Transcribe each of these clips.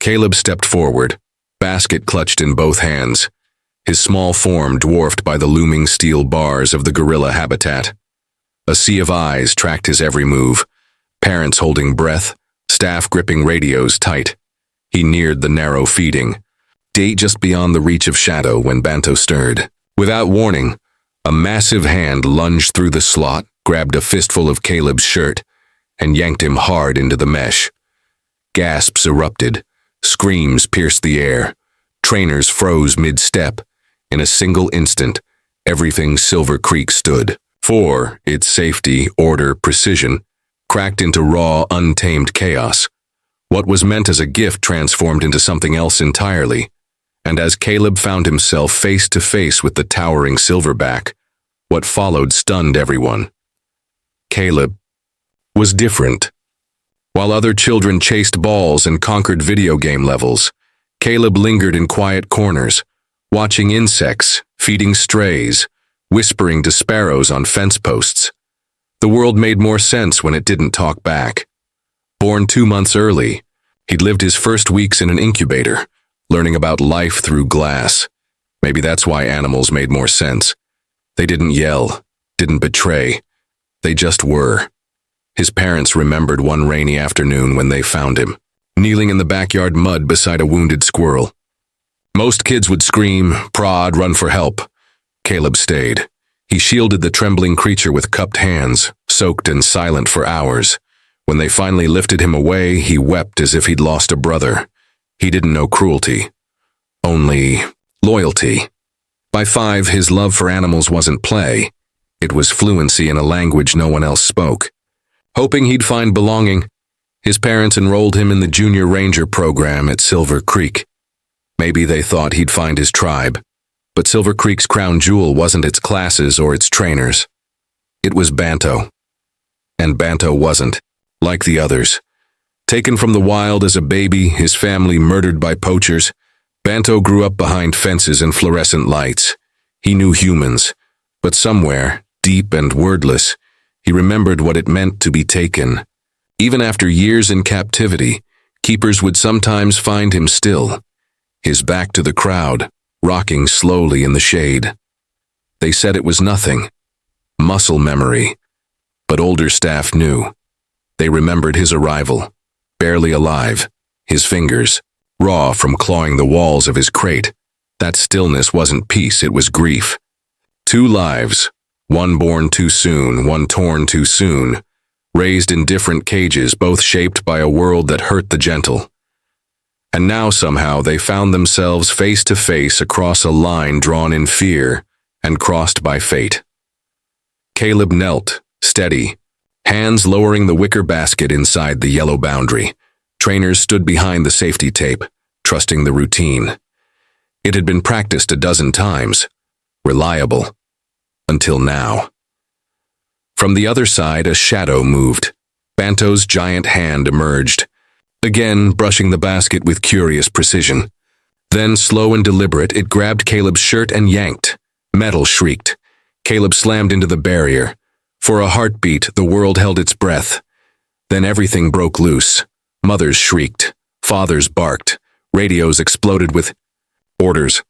Caleb stepped forward, basket clutched in both hands, his small form dwarfed by the looming steel bars of the gorilla habitat. A sea of eyes tracked his every move, parents holding breath, staff gripping radios tight. He neared the narrow feeding, gate just beyond the reach of shadow when Banto stirred. Without warning, a massive hand lunged through the slot, grabbed a fistful of Caleb's shirt, and yanked him hard into the mesh. Gasps erupted, screams pierced the air, trainers froze mid-step. In a single instant, everything Silver Creek stood for, its safety, order, precision, cracked into raw, untamed chaos. What was meant as a gift transformed into something else entirely, and as Caleb found himself face to face with the towering silverback, what followed stunned everyone. Caleb was different. While other children chased balls and conquered video game levels, Caleb lingered in quiet corners, watching insects, feeding strays, whispering to sparrows on fence posts. The world made more sense when it didn't talk back. Born 2 months early, he'd lived his first weeks in an incubator, learning about life through glass. Maybe that's why animals made more sense. They didn't yell, didn't betray. They just were. His parents remembered one rainy afternoon when they found him, kneeling in the backyard mud beside a wounded squirrel. Most kids would scream, prod, run for help. Caleb stayed. He shielded the trembling creature with cupped hands, soaked and silent for hours. When they finally lifted him away, he wept as if he'd lost a brother. He didn't know cruelty, only loyalty. By 5, his love for animals wasn't play. It was fluency in a language no one else spoke. Hoping he'd find belonging, his parents enrolled him in the Junior Ranger program at Silver Creek. Maybe they thought he'd find his tribe, but Silver Creek's crown jewel wasn't its classes or its trainers. It was Banto. And Banto wasn't, like the others. Taken from the wild as a baby, his family murdered by poachers, Banto grew up behind fences and fluorescent lights. He knew humans, but somewhere, deep and wordless, he remembered what it meant to be taken. Even after years in captivity, keepers would sometimes find him still, his back to the crowd, rocking slowly in the shade. They said it was nothing, muscle memory, but older staff knew. They remembered his arrival, barely alive, his fingers, raw from clawing the walls of his crate. That stillness wasn't peace, it was grief. 2 lives, one born too soon, one torn too soon, raised in different cages, both shaped by a world that hurt the gentle. And now somehow they found themselves face to face across a line drawn in fear and crossed by fate. Caleb knelt, steady, hands lowering the wicker basket inside the yellow boundary. Trainers stood behind the safety tape, trusting the routine. It had been practiced a dozen times, reliable, until now. From the other side, a shadow moved. Banto's giant hand emerged, again brushing the basket with curious precision. Then, slow and deliberate, it grabbed Caleb's shirt and yanked. Metal shrieked. Caleb slammed into the barrier. For a heartbeat, the world held its breath. Then everything broke loose. Mothers shrieked. Fathers barked. Radios exploded with orders.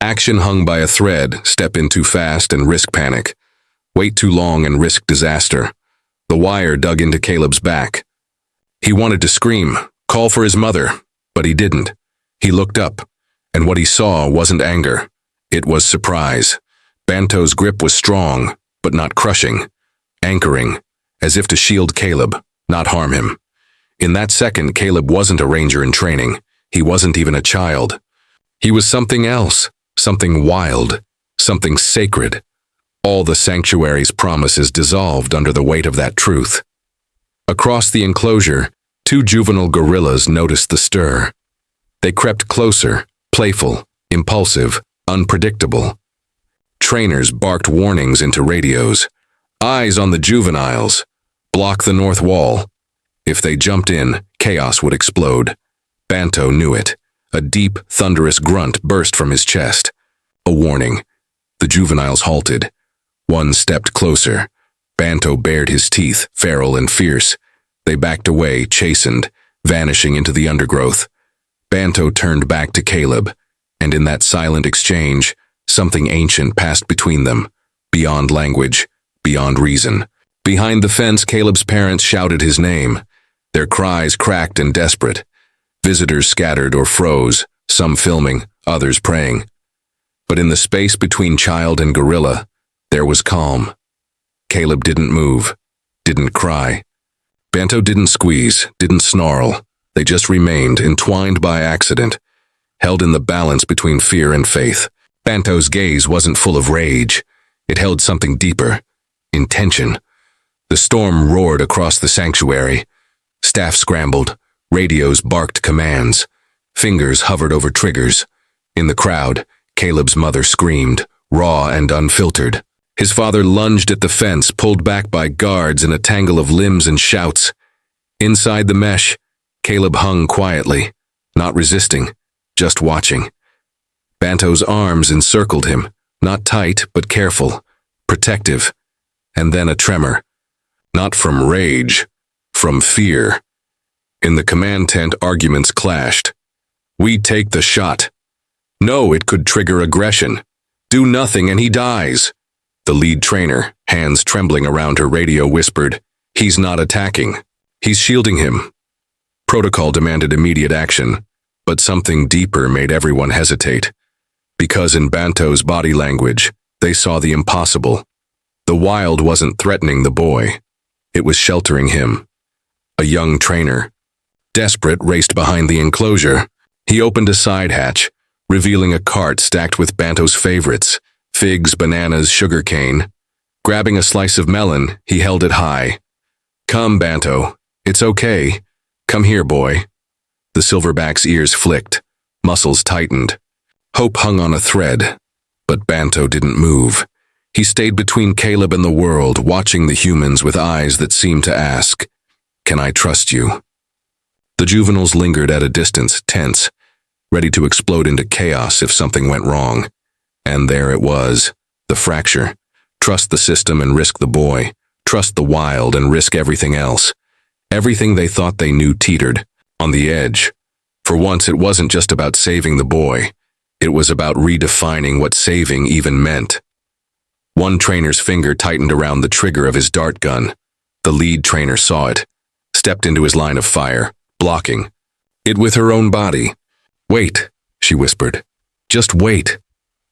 Action hung by a thread. Step in too fast and risk panic. Wait too long and risk disaster. The wire dug into Caleb's back. He wanted to scream, call for his mother, but he didn't. He looked up, and what he saw wasn't anger. It was surprise. Banto's grip was strong, but not crushing. Anchoring, as if to shield Caleb, not harm him. In that second, Caleb wasn't a ranger in training. He wasn't even a child. He was something else, something wild, something sacred. All the sanctuary's promises dissolved under the weight of that truth. Across the enclosure, 2 juvenile gorillas noticed the stir. They crept closer, playful, impulsive, unpredictable. Trainers barked warnings into radios. Eyes on the juveniles. Block the north wall. If they jumped in, chaos would explode. Banto knew it. A deep, thunderous grunt burst from his chest. A warning. The juveniles halted. One stepped closer. Banto bared his teeth, feral and fierce. They backed away, chastened, vanishing into the undergrowth. Banto turned back to Caleb, and in that silent exchange, something ancient passed between them, beyond language, beyond reason. Behind the fence, Caleb's parents shouted his name, their cries cracked and desperate. Visitors scattered or froze, some filming, others praying. But in the space between child and gorilla, there was calm. Caleb didn't move, didn't cry. Banto didn't squeeze, didn't snarl. They just remained, entwined by accident, held in the balance between fear and faith. Banto's gaze wasn't full of rage. It held something deeper, intention. The storm roared across the sanctuary. Staff scrambled, radios barked commands. Fingers hovered over triggers. In the crowd, Caleb's mother screamed, raw and unfiltered. His father lunged at the fence, pulled back by guards in a tangle of limbs and shouts. Inside the mesh, Caleb hung quietly, not resisting, just watching. Banto's arms encircled him, not tight but careful, protective. And then a tremor. Not from rage, from fear. In the command tent, arguments clashed. We take the shot. No, it could trigger aggression. Do nothing and he dies. The lead trainer, hands trembling around her radio, whispered, He's not attacking. He's shielding him. Protocol demanded immediate action, but something deeper made everyone hesitate. Because in Banto's body language, they saw the impossible. The wild wasn't threatening the boy. It was sheltering him. A young trainer, desperate, raced behind the enclosure. He opened a side hatch, revealing a cart stacked with Banto's favorites, figs, bananas, sugarcane. Grabbing a slice of melon, he held it high. Come, Banto. It's okay. Come here, boy. The silverback's ears flicked, muscles tightened. Hope hung on a thread, but Banto didn't move. He stayed between Caleb and the world, watching the humans with eyes that seemed to ask, Can I trust you? The juveniles lingered at a distance, tense, ready to explode into chaos if something went wrong. And there it was, the fracture. Trust the system and risk the boy. Trust the wild and risk everything else. Everything they thought they knew teetered, on the edge. For once, it wasn't just about saving the boy. It was about redefining what saving even meant. One trainer's finger tightened around the trigger of his dart gun. The lead trainer saw it, stepped into his line of fire, blocking it with her own body. Wait, she whispered. Just wait.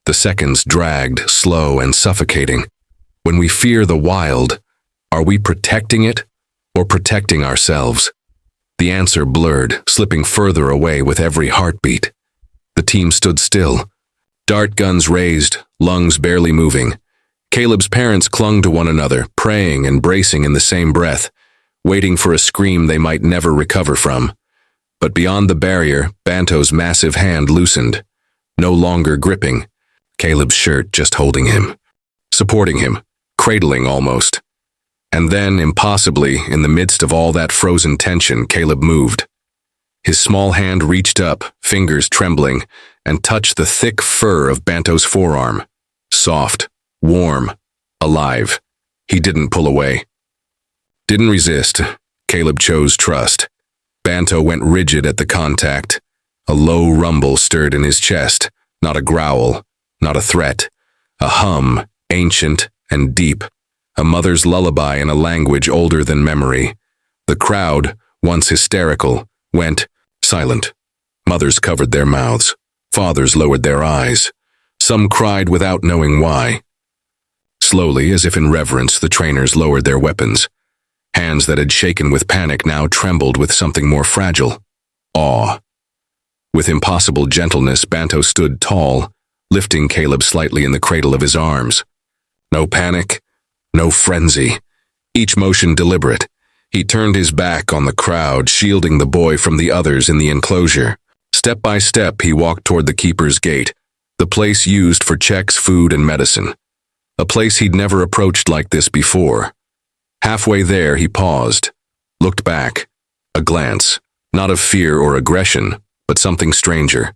The seconds dragged, slow and suffocating. When we fear the wild, are we protecting it or protecting ourselves? The answer blurred, slipping further away with every heartbeat. The team stood still, dart guns raised, lungs barely moving. Caleb's parents clung to one another, praying and bracing in the same breath, waiting for a scream they might never recover from. But beyond the barrier, Banto's massive hand loosened, no longer gripping, Caleb's shirt just holding him, supporting him, cradling almost. And then, impossibly, in the midst of all that frozen tension, Caleb moved. His small hand reached up, fingers trembling, and touched the thick fur of Banto's forearm. Soft, warm, alive. He didn't pull away. Didn't resist. Caleb chose trust. Banto went rigid at the contact. A low rumble stirred in his chest, not a growl, not a threat. A hum, ancient and deep. A mother's lullaby in a language older than memory. The crowd, once hysterical, went silent. Mothers covered their mouths. Fathers lowered their eyes. Some cried without knowing why. Slowly, as if in reverence, the trainers lowered their weapons. Hands that had shaken with panic now trembled with something more fragile. Awe. With impossible gentleness, Banto stood tall, lifting Caleb slightly in the cradle of his arms. No panic, no frenzy. Each motion deliberate. He turned his back on the crowd, shielding the boy from the others in the enclosure. Step by step, he walked toward the keeper's gate, the place used for checks, food, and medicine. A place he'd never approached like this before. Halfway there, he paused, looked back. A glance, not of fear or aggression, but something stranger.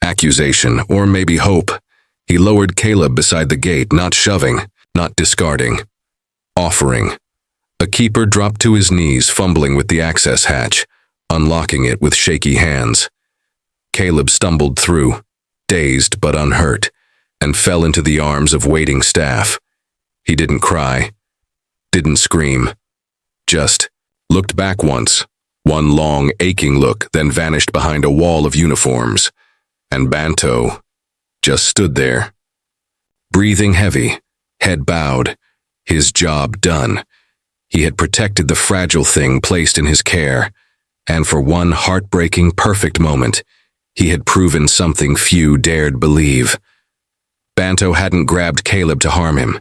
Accusation, or maybe hope. He lowered Caleb beside the gate, not shoving, not discarding. Offering. A keeper dropped to his knees, fumbling with the access hatch, unlocking it with shaky hands. Caleb stumbled through, dazed but unhurt, and fell into the arms of waiting staff. He didn't cry, didn't scream, just looked back once, one long, aching look, then vanished behind a wall of uniforms. And Banto just stood there, breathing heavy, head bowed, his job done. He had protected the fragile thing placed in his care, and for one heartbreaking, perfect moment, he had proven something few dared believe. Banto hadn't grabbed Caleb to harm him.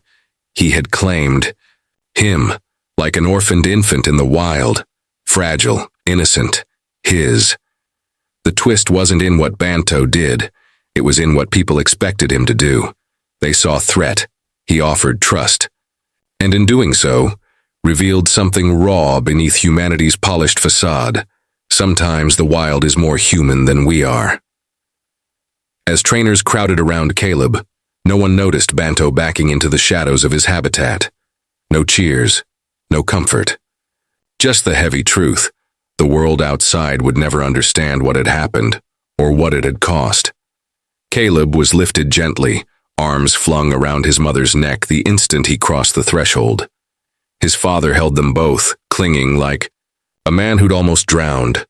He had claimed him, like an orphaned infant in the wild, fragile, innocent, his. The twist wasn't in what Banto did, it was in what people expected him to do. They saw threat, he offered trust, and in doing so, revealed something raw beneath humanity's polished facade. Sometimes the wild is more human than we are. As trainers crowded around Caleb, no one noticed Banto backing into the shadows of his habitat. No cheers, no comfort. Just the heavy truth. The world outside would never understand what had happened, or what it had cost. Caleb was lifted gently, arms flung around his mother's neck the instant he crossed the threshold. His father held them both, clinging like a man who'd almost drowned.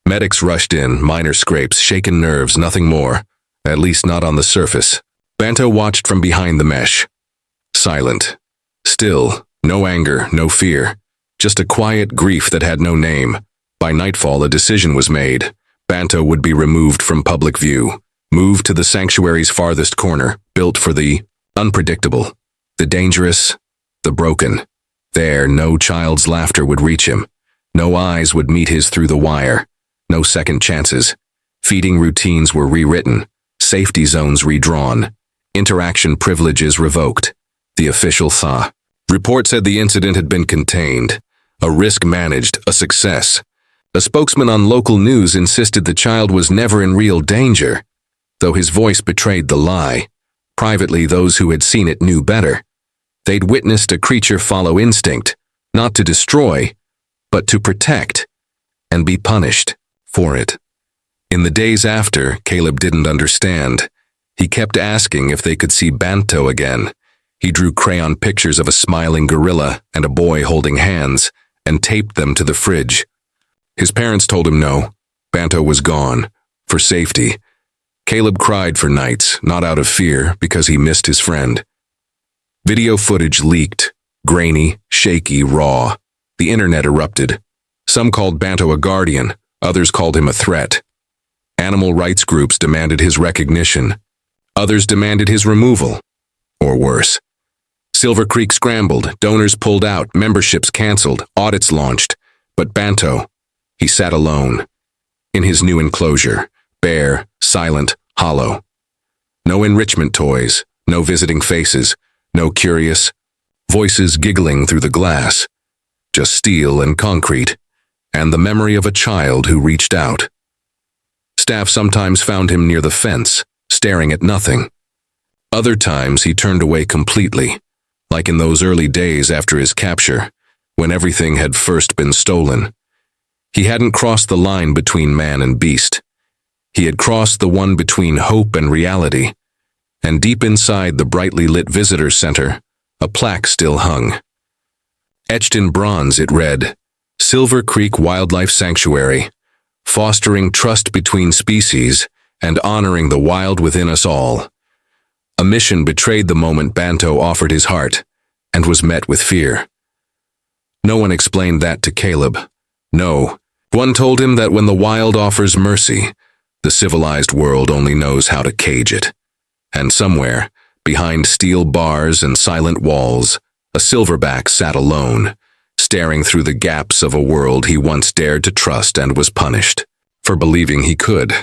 Medics rushed in, minor scrapes, shaken nerves, nothing more, at least not on the surface. Banto watched from behind the mesh. Silent. Still, no anger, no fear. Just a quiet grief that had no name. By nightfall, a decision was made. Banto would be removed from public view, moved to the sanctuary's farthest corner, built for the unpredictable, the dangerous, the broken. There, no child's laughter would reach him. No eyes would meet his through the wire. No second chances. Feeding routines were rewritten, safety zones redrawn, interaction privileges revoked. The official thaw. Report said the incident had been contained, a risk managed, a success. A spokesman on local news insisted the child was never in real danger, though his voice betrayed the lie. Privately, those who had seen it knew better. They'd witnessed a creature follow instinct, not to destroy, but to protect, and be punished for it. In the days after, Caleb didn't understand. He kept asking if they could see Banto again. He drew crayon pictures of a smiling gorilla and a boy holding hands, and taped them to the fridge. His parents told him no. Banto was gone, for safety. Caleb cried for nights, not out of fear, because he missed his friend. Video footage leaked, grainy, shaky, raw. The internet erupted. Some called Banto a guardian, others called him a threat. Animal rights groups demanded his recognition. Others demanded his removal. Or worse. Silver Creek scrambled, donors pulled out, memberships canceled, audits launched. But Banto, he sat alone, in his new enclosure, bare, silent, hollow. No enrichment toys, no visiting faces, no curious voices giggling through the glass. Just steel and concrete, and the memory of a child who reached out. Staff sometimes found him near the fence, staring at nothing. Other times he turned away completely, like in those early days after his capture, when everything had first been stolen. He hadn't crossed the line between man and beast. He had crossed the one between hope and reality, and deep inside the brightly lit visitor center, a plaque still hung. Etched in bronze it read, Silver Creek Wildlife Sanctuary, fostering trust between species and honoring the wild within us all. A mission betrayed the moment Banto offered his heart, and was met with fear. No one explained that to Caleb. No, one told him that when the wild offers mercy, the civilized world only knows how to cage it. And somewhere, behind steel bars and silent walls, a silverback sat alone, staring through the gaps of a world he once dared to trust and was punished for believing he could.